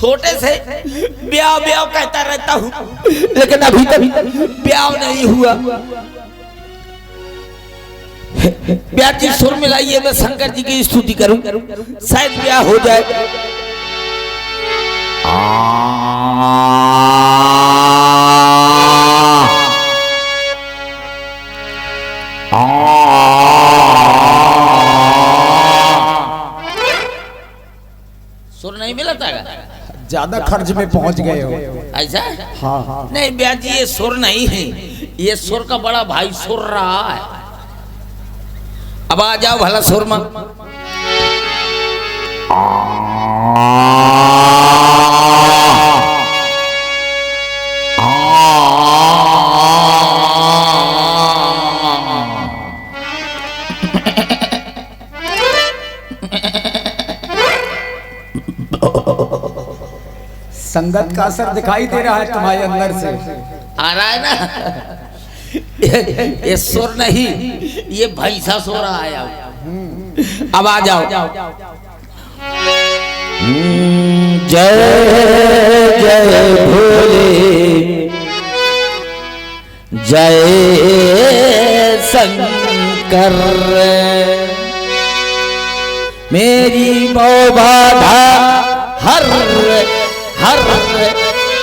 छोटे से ब्याह ब्याह कहता रहता हूँ, लेकिन अभी तक ब्याह नहीं हुआ। ब्याह जी सुर मिलाइए, मैं शंकर जी की स्तुति करूं, शायद ब्याह हो जाए। सुर नहीं मिला था, ज्यादा खर्च में पहुंच गए हो ऐसा? हाँ हाँ। नहीं ब्याह जी, ये सुर नहीं है, ये सुर का बड़ा भाई सुर रहा है। अब आ जाओ भला सुर में। संगत का असर दिखाई दे रहा है तुम्हारे अंदर से। आ रहा है ना? ये सुर नहीं, ये भैंसा सो रहा है। अब आ जाओ। जय जय भोले, जय शंकर, मेरी बाधा हर हर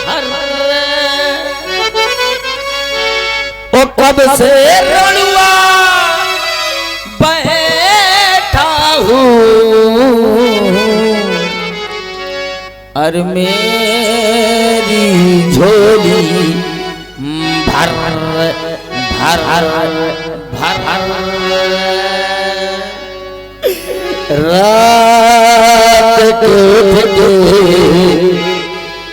हर, ओ कब से रणुआ बैठा हूँ, और मेरी झोली भर भर भर, रात को उठ के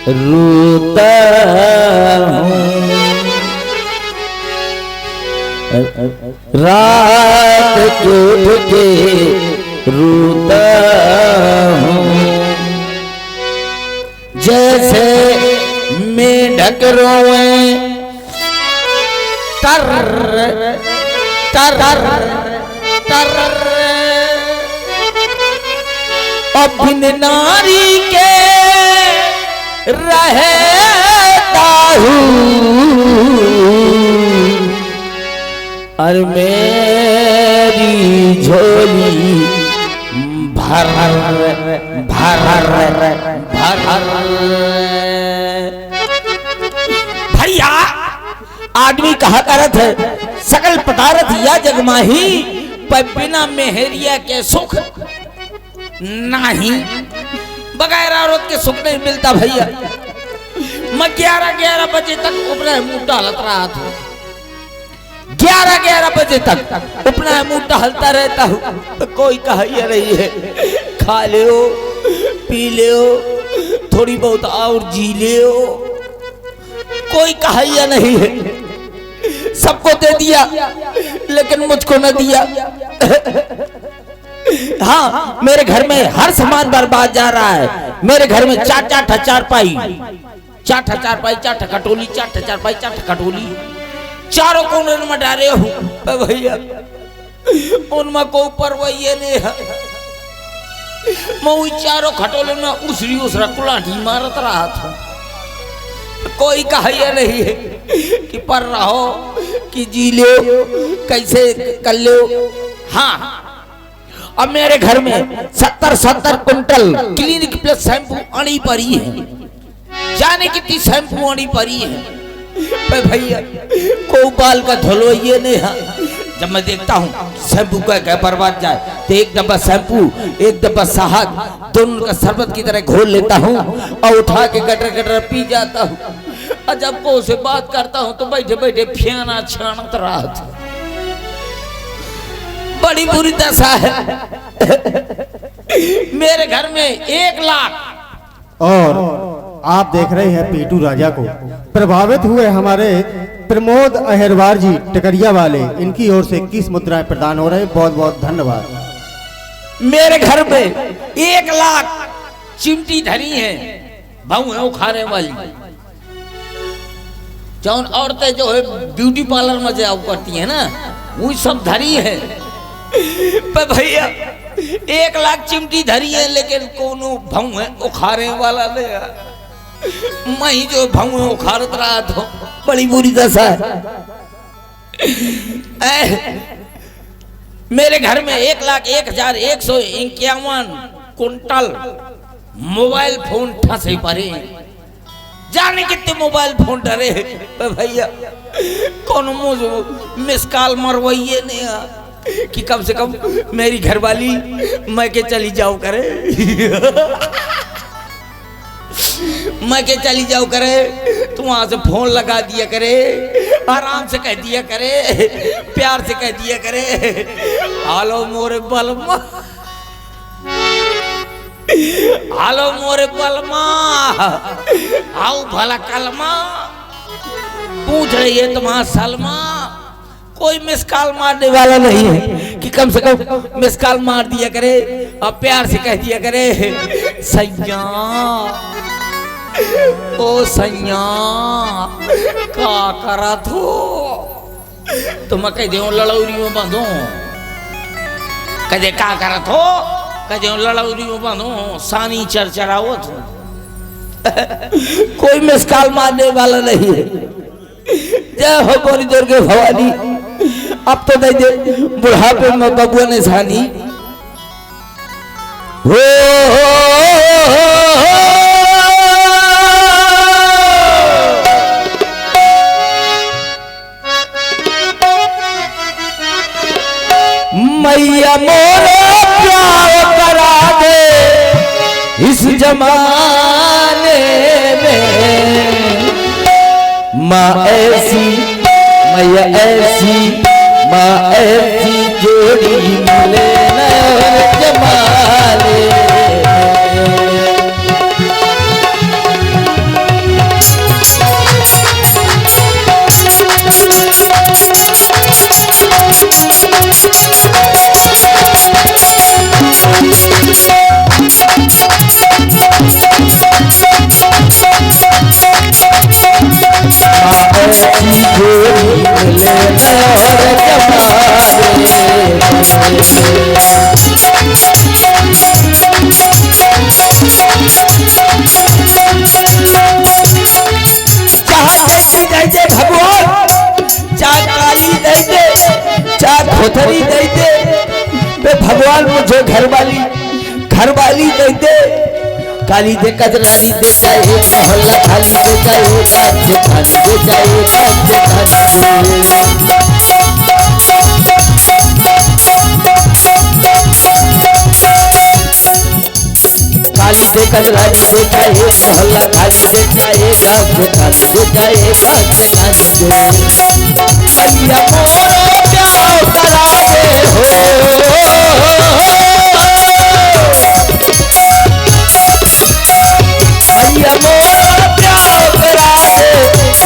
रोता हूँ, रात को उठ के रोता हूँ, जैसे मेढक रोए टर टर टर, बिन नारी के रहता हूँ, और मेरी झोली भर भर भर। भैया आदमी कहा करत है, सकल पदार्थ या जगमाही, पर बिना मेहरिया के सुख नहीं, बगैर औरत के सुख नहीं मिलता भैया। मैं 11 बजे तक अपना मुंह टहलता रहा था, 11 बजे तक अपना मुंह टहलता रहता हूँ, तो कोई कहिए नहीं है, खा ले पी ले थोड़ी बहुत और जी ले, कोई कहिए नहीं है। सबको दे दिया लेकिन मुझको न दिया। हाँ, मेरे घर में हर सामान बर्बाद जा रहा है। मेरे घर में चार पाई, चार खटोली, चार पाई, खटोली, चारों कोने में डाले हूँ भैया। उनमें को ऊपर वही नहीं है, मैं चारों खटोले में उसरा कुलाठी मारत रहा था। कोई कहिए नहीं है कि पर रहो कि जी लो, कैसे कर लो। हाँ, अब मेरे घर में 70 कुंटल क्लिनिक प्लस शैम्पू आनी पड़ी है, जाने कितनी शैम्पू आनी पड़ी है भैया। को बाल का धोलो ये नहीं है। जब मैं देखता हूँ शैम्पू का क्या बर्बाद जाए, तो एक डब्बा शैम्पू एक डब्बा शहद दोनों का शरबत की तरह घोल लेता हूँ और उठा के गटर पी जाता हूँ। और जब को उसे बात करता हूँ तो बैठे बैठे फियाना छानत रहा था। बड़ी बुरी दशा है। मेरे घर में 1 लाख। और आप देख रहे हैं पीटू राजा को। प्रभावित हुए हमारे प्रमोद अहिरवार जी टकरिया वाले, इनकी ओर से 21 मुद्राएं प्रदान हो रहे हैं। बहुत बहुत धन्यवाद। मेरे घर में 1 लाख चिमटी धरी है, बहू है वो खाने वाली। जौन औरतें जो है ब्यूटी पार्लर में जाओ करती है ना, वो सब धरी है। पर भैया 1 लाख चिमटी धरी है लेकिन कोनो भंग है उखाड़े वाला नहीं है। मैं ही जो भंग उखाड़त रहा तो बड़ी बुरी दशा है। मेरे घर में 1,01,151 कुंटल मोबाइल फोन ठसे पड़े। जाने कितने मोबाइल फोन डरे भैया कौन मुझे मिस कॉल मरवाइए नहीं कि कम से कम मेरी घरवाली मैं के चली जाओ करे मैं के चली जाओ करे तू वहां से फोन लगा दिया करे, आराम से कह दिया करे, प्यार से कह दिया करे हालो मोरे बलमा, हालो मोरे बलमा, आओ भला कलमा, पूछ रही है तुम्हारा सलमा। कोई मिस कॉल मारने वाला नहीं है कि कम से कम मिस कॉल मार दिया करे और प्यार से कह दिया करे सैया ओ सैया का करा थो तो मैं कह दे लड़ौरी में बांधो, कह दे का करा थो, कह दे लड़ौरी में बांधो सानी चरचराओ थो। कोई मिस कॉल मारने वाला नहीं है। जय हो बोली दुर्गे भवानी। अब तो दे दे बुढ़ापे में बबुआ ने सानी हो मैया मोरे प्यार करा दे इस जमाने में, माँ ऐसी मैया ऐसी माँ ऐसी जोड़ी मिले न जमाने खोथरी दे दे भगवान मुझे घरवाली दे दे, काली दे कजरानी दे जाए मोहल्ला खाली दे जाए राज्य खाली दे जाए राज्य काली दे कजरानी दे जाए मोहल्ला खाली दे जाए राज्य खाली दे जाए राज्य खाली दे मैया मोरा प्यार करा दे हो मैया मोरा प्यार करा दे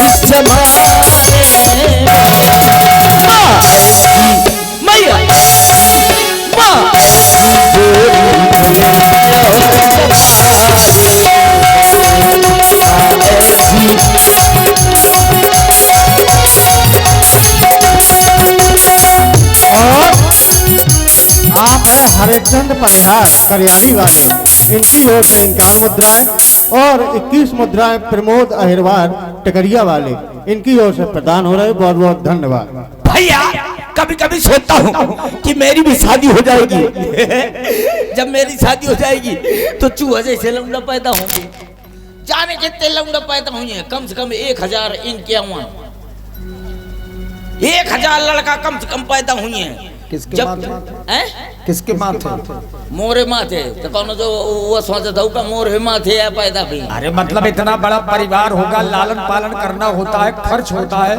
इस जमाने मैया आप हैं हरिचंद परिहार करियानी वाले, इनकी ओर से 51 मुद्राएं और 21 मुद्राएं प्रमोद अहिरवार टकरिया वाले, इनकी ओर से प्रदान हो रहे। बहुत बहुत धन्यवाद। भैया कभी कभी सोचता हूँ कि मेरी भी शादी हो जाएगी जब मेरी शादी हो जाएगी तो चूहा जैसे लौंडा पैदा होंगे। जाने कितने लौंडा पैदा हुए, कम से कम 1051 1000 लड़का कम से कम पैदा हुए हैं। किसके माथे? मोरे माथे तो कौन जो वो सोचता था का मोरे माथे है पैदा भी। अरे मतलब इतना बड़ा परिवार होगा, लालन पालन करना होता है, खर्च होता है,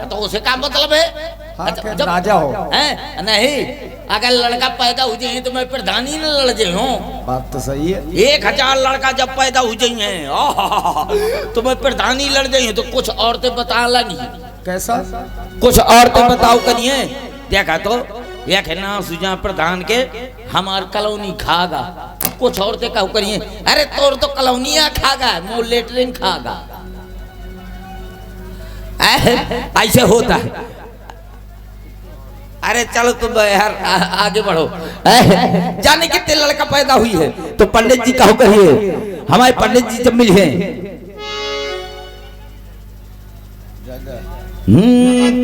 तो उसे क्या मतलब है? जब राजा हो हैं नहीं, अगर लड़का पैदा हो जाए तो मैं प्रधानी न लड़ जाए हूँ। बात तो सही है। 1000 लड़का जब पैदा हो जाए तो मैं प्रधानी लड़ जाए। तो कुछ औरतें बता लगी कैसा, कुछ औरतें बताओ करिए देखा तो यह कहना सुजा प्रधान के हमार कॉलोनी खागा। कुछ औरतें कहो करिए अरे तोर तो कॉलोनिया खागा मोर लेटरिन खागा। ऐसे होता है, अरे चलो तुम यार आगे बढ़ो। जाने कितने लड़का पैदा हुई है तो पंडित जी कहो कहिए, हमारे पंडित जी जब मिले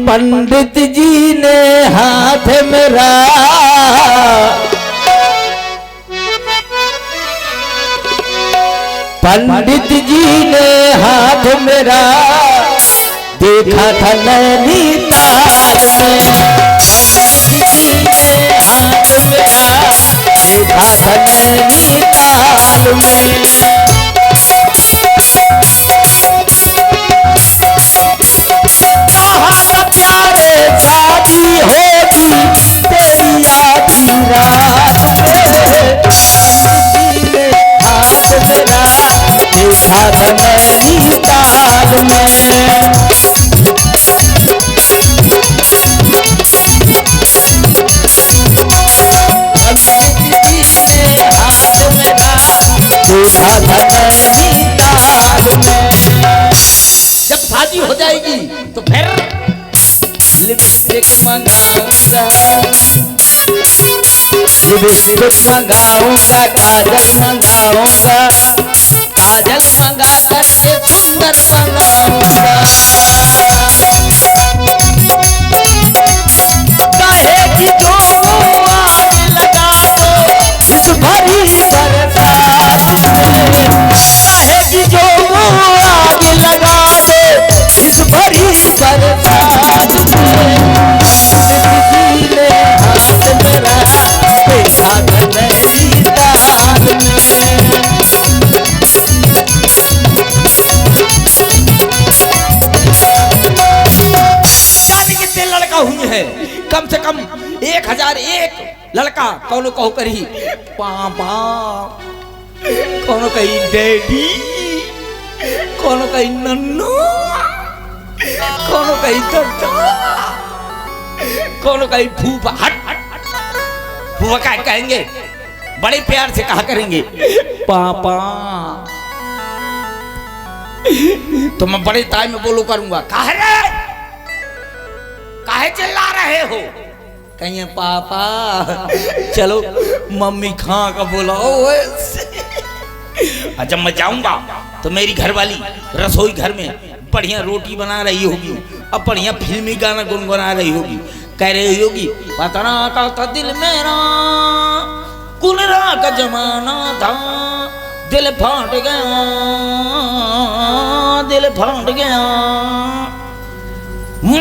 पंडित जी ने हाथ मेरा पंडित जी ने हाथ मेरा देखा था नैनीताल में। हाथ मेरा देखा था नैनीताल में। प्यारे शादी होगी तेरी आधी रात में। हाथ मेरा देखा था नैनीताल में। हाथ मेरा देखा था नैनीताल में। जब शादी हो जाएगी तो फिर लिपस्टिक मंगाऊंगा, लिपस्टिक मंगाऊंगा, काजल मंगाऊंगा, काजल मंगा करके सुंदर मंगाऊंगा। कहेगी जो आग लगा दो इस भरी बरसात में। कहेगी जो आग लगा दो इस भरी बरसात में। हाथ मेरा देखा था नैनीताल में। जाने कितने लड़का हुई है, कम से कम 1001 लड़का कौनो कहो करी पापा, कौनो कही डैडी, कौनो कही नन्नू, कौनो कही दादा, कौनो कही फूफा। हट फूफा क्या कहेंगे, बड़े प्यार से कहा करेंगे पापा। तो मैं बड़े ताई में बोलो करूंगा, काहे रे, काहे चिल्ला रहे हो? कहिए पापा चलो मम्मी खा का बुलाओ। जब मैं जाऊंगा तो मेरी घरवाली रसोई घर में बढ़िया रोटी बना रही होगी, अब बढ़िया फिल्मी गाना गुनगुना रही होगी, कह रही होगी पतना का था दिल मेरा, कुलरा का जमाना था, दिल फाट गया, दिल फाट गया।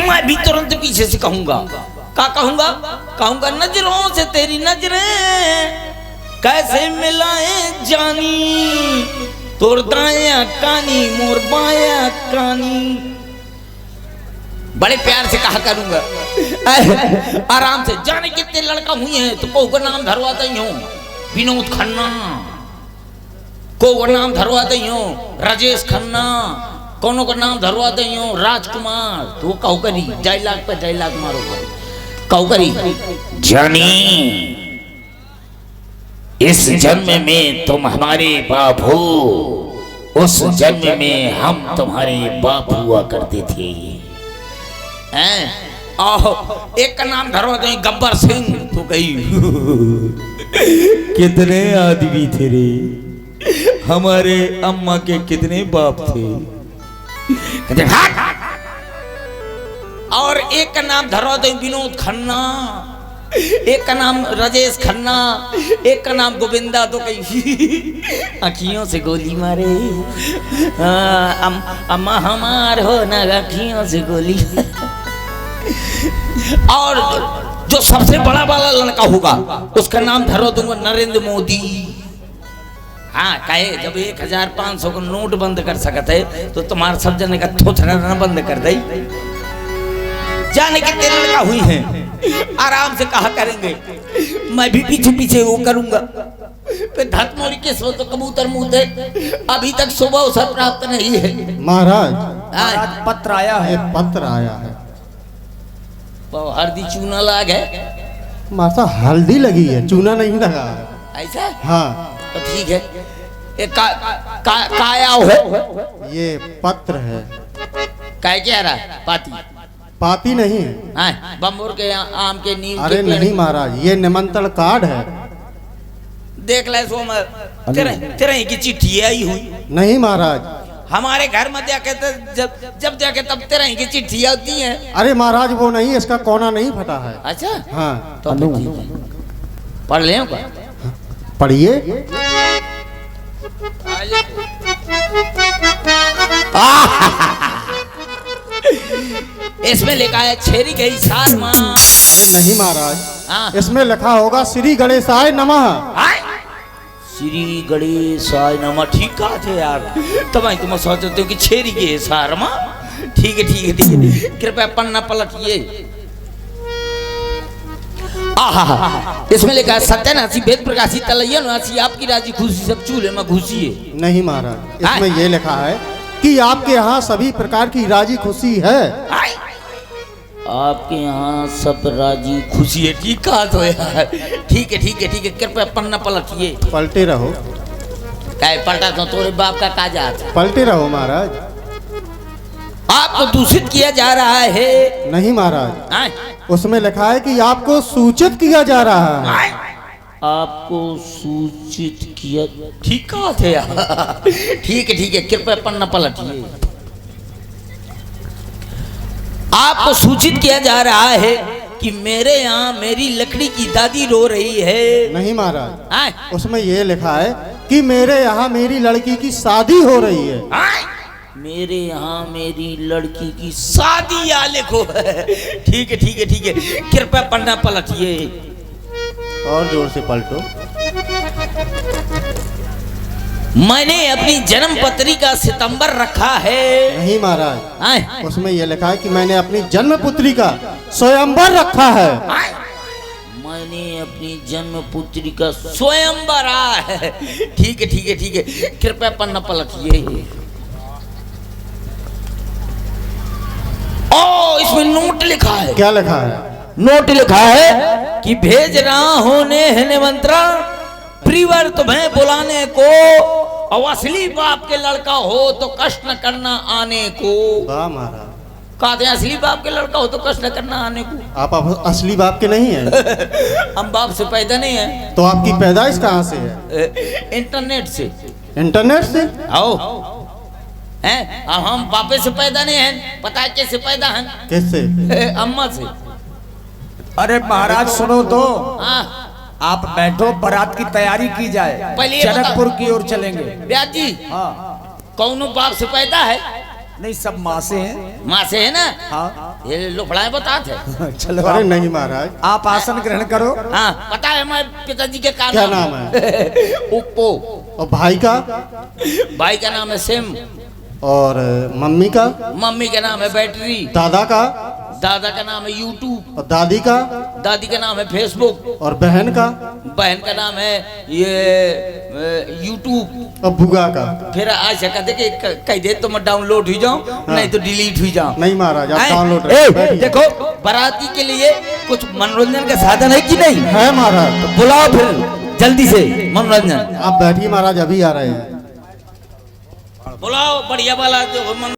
मैं भी तुरंत पीछे से कहूंगा, क्या कहूंगा? कहूंगा नजरों से तेरी नजरें कैसे मिलाए जानी, तोर दाया कानी मोर बाया कानी। बड़े प्यार से कहा करूंगा, आराम से। जाने कितने लड़का हुई है तो को का नाम धरवाता ही हूँ, विनोद खन्ना, को का नाम धरवाता ही हूँ, राजेश खन्ना, कोनो का नाम धरवाता ही हूँ, राजकुमार। तो कहो करी डायलॉग पे डायलॉग मारो, कहो करी जानी इस जन्म में तुम हमारे बाप हो, उस जन्म में हम तुम्हारे बाप हुआ करते थे। आहो एक का नाम धरवा दे गब्बर सिंह। तो कही कितने आदमी थे रे, हमारे अम्मा के कितने बाप थे। और एक का नाम धरवा दे विनोद खन्ना, एक का नाम राजेश खन्ना, एक का नाम गोविंदा। तो कहीं अखियों से गोली मारे, अम्मा हमार हो ना अखियों से गोली। और जो सबसे बड़ा वाला लड़का होगा उसका नाम धरो दूंगा नरेंद्र मोदी। हाँ कहे जब 1500 का नोट बंद कर सकते है तो तुम्हारा सब जने का थोथना बंद कर दे। जाने के तेरे लड़का हुई हैं, आराम से कहा करेंगे मैं भी पीछे पीछे वो करूंगा। फिर धतमोरी के सो तो कबूतर मुंह दे, अभी तक सुबह अवसर प्राप्त नहीं है। महाराज पत्र आया है, पत्र आया है। हल्दी चूना लग है, माता हल्दी लगी है, चूना नहीं लगा। ऐसा हाँ तो ठीक है। एक काया हो, ये पत्र है। काय क्या रहा पाती पाती नहीं है। हाँ, बम्बोर के आम के नीम अरे के पेड़। नहीं महाराज, ये निमंत्रण कार्ड है। देख ले सो तेरे ही की चिट्ठी आई हुई। नहीं महाराज। हमारे घर में जाके तो जब जाके तब तेरे ही की चिट्ठी आती है। अरे महाराज वो नहीं, इसका कोना नहीं फटा है। अच्छा हाँ तो फिर ठीक है। पढ़ ले पढ़िए। इसमें लिखा है छेरी गई सार माँ। अरे नहीं महाराज, हाँ। इसमें लिखा होगा श्री गणेशाय नमः। श्री गणेशाय नमः। ठीक कहा थे यार, तब तुम सोचते हो कि छेरी गए सार माँ। ठीक है ठीक है ठीक है, कृपया पन्ना पलटिए। इसमें लिखा है सत्यानाशी वेद प्रकाशी तलैया नासी आपकी राजी खुशी सब चूल्हे में घुसिए। नहीं महाराज, इसमें ये लिखा है कि आपके यहाँ सभी प्रकार की राजी खुशी है। आपके यहाँ सब राजी खुशी है। ठीक कहा तो यार, ठीक है ठीक है ठीक है, कृपया पन्ना पलटिए। पलटे रहो। क्या पलटा तो तोरे बाप का काजा था। पलटे रहो महाराज। आपको दूषित किया जा रहा है। नहीं महाराज, आए? उसमें लिखा है कि आपको सूचित किया जा रहा है। आए? आपको सूचित किया। ठीक कहा थे यार, ठीक है कृपया पन्ना पलटिए। आपको सूचित किया जा रहा है कि मेरे यहाँ मेरी लकड़ी की दादी रो रही है। नहीं महाराज, आए? उसमें ये लिखा है कि मेरे यहाँ मेरी लड़की की शादी हो रही है। आए? मेरे यहाँ मेरी लड़की की शादी या लिखो है। ठीक है ठीक है, कृपया पन्ना पलटिए। और जोर से पलटो। मैंने अपनी जन्म पत्री का सितंबर रखा है। नहीं महाराज, आए? उसमें यह लिखा है कि मैंने अपनी जन्म पुत्री का स्वयंवर रखा है। आए? मैंने अपनी जन्म पुत्री का स्वयंवर है। ठीक है, कृपया पन्ना पलटिए। ओ, इसमें नोट लिखा है। क्या लिखा है? नोट लिखा है कि भेज रहा होने है निमंत्रण प्रिवर तुम्हें बुलाने को, और असली बाप के लड़का हो तो कष्ट न करना आने को। वाह महाराज, कहते हैं असली बाप के लड़का हो तो कष्ट न करना आने को। आप असली बाप के नहीं हैं। हम बाप से पैदा नहीं है। तो आपकी पैदाइश कहाँ से है? इंटरनेट से। इंटरनेट से? आओ हैं? अब हम बापे से पैदा नहीं हैं। पता है कैसे पैदा हैं? किससे? अम्मा से। अरे महाराज सुनो तो, हाँ आप बैठो, बारात की तैयारी की जाए। पहले ये बताओ। जनकपुर की ओर चलेंगे। ब्याह जी, हाँ। कौन बाप से पैदा है? नहीं, सब माँ से हैं। माँ से है ना? हाँ। ये लोफड़ाएं बताते। चलो अरे नहीं महाराज। आप आसन ग्रहण करो। हाँ पता है, हमारे पिताजी के क्या नाम है? उप्पो। और भाई का? भाई का नाम है सिम। और मम्मी का? मम्मी का नाम है बैटरी। दादा का? दादा का नाम है यूट्यूब। और दादी का? दादी का नाम है फेसबुक। और बहन का? बहन का नाम है ये यूट्यूब। और बुआ का? फिर आज कहते कि कह दे तो मैं डाउनलोड हुई जाऊं, नहीं तो डिलीट हुई जाऊं। नहीं महाराज, आप आए? डाउनलोड देखो, बाराती के लिए कुछ मनोरंजन का साधन है कि नहीं है महाराज? तो बुलाओ फिर जल्दी से मनोरंजन। आप बैठिए महाराज, अभी आ रहे हैं। बुलाओ बढ़िया वाला जो